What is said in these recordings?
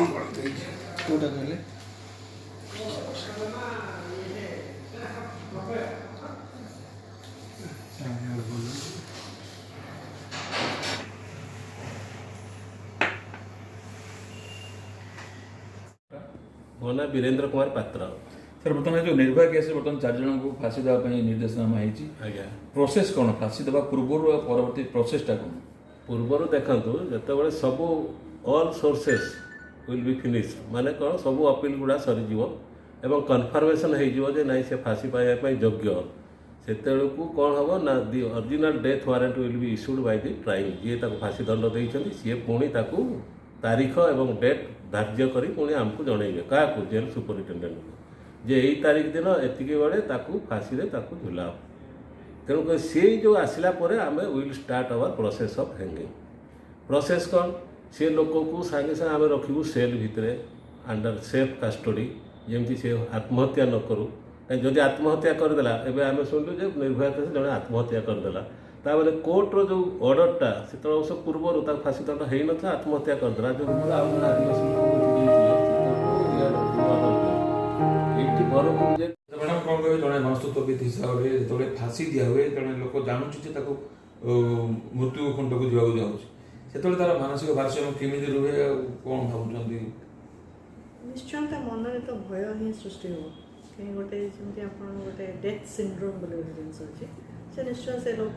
କୋଉଟା କହିଲେ? ମୋ ନାଁ ବୀରେନ୍ଦ୍ର କୁମାର ପାତ୍ର। सर बर्तमान जो निर्भया केस बर्तमान 4 जन को फांसी देवाई निर्देशनामा होती आज्ञा प्रोसेस कौन फांसी देवा पूर्व परवर्ती प्रोसेसटा कौन पूर्वर देखु जो सब all sources will be finish माने कौन सब अपील गुड़ा सरीज एवं कन्फर्मेशन हो ना से फांसी पाइबा योग्य से कौन हम ना the original death warrant will be issued by the trial जी फांसी दंड देते सी पुणी तारीख एवं डेट धार्य कर पुणी आमको जनइबे क्या जेल सुपरिटेडेंट को जे यही तारीख दिन एतिकी बेले फांसी झुला तेणुक सी जो आसला आम will start our process of hanging process कौन सी लोक को सागे सागे आम रखू सेल भितर अंडर सेफ कस्टडी जमी सी आत्महत्या न करूँ जदि आत्महत्या करदेला एवं आम शुणु जे निर्भया केस जड़े आत्महत्या करदेला ताबले कोर्टर जो ऑर्डरटा से वर्ष पूर्व फांसी दंड हो न आत्महत्या करदेला जो मैडम कौन कहे जड़े मनस्तत्वविद हिसाब से जो फांसी दिया हुए जड़े लोक जानूँ मृत्यु खुंड को जावाक जाऊँगी से तार मानसिक भारसाम्य केमी रुहे कौन भावुं निश्चय मन में तो भय ही सृष्टि हो कहीं गोटे जमी आप गोटे डेथ सिंड्रोम बोले जिन अच्छे से निश्चय से लोक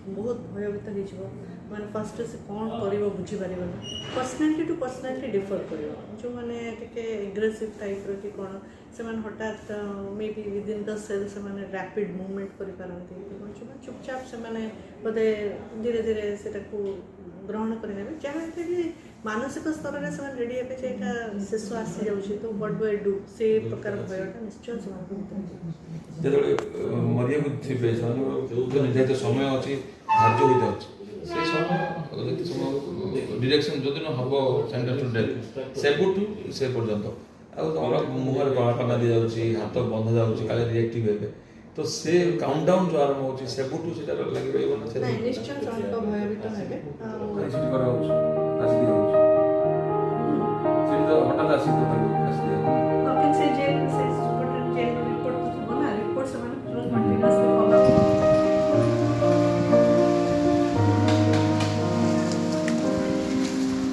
बहुत भयभीत हो मैंने फास्ट से कौन कर बुझीपार पर्सनालीटी टू पर्सनालीटी डिफर कर जो मैंने एग्रेसिव टाइप रो कि कौन से हठात may be within the cell से रैपिड मूवमेंट करें जो चुपचाप से बोधे धीरे धीरे से ग्रहण करेंगे जहाँ कि मानसिक स्तर में से रेडी हे शेष आसी जाऊँगी तो व्हाट डू आई डू से प्रकार भयटा निश्चय से जो मरिया थे निर्धारित समय अच्छी धार्य हो जाए से समय समय डिरेक्शन जो दिन हम सेंटर टू डेथ सेबुठू से पर्यंत आम मुहर कलापाना दि जाऊँगी हाथ बंधा जाऊँगी काले रिएक्टिव हे तो से काउंटडाउन जो आरंभ होची सेबुठू से लगे निश्चय भयभीत हे फांसी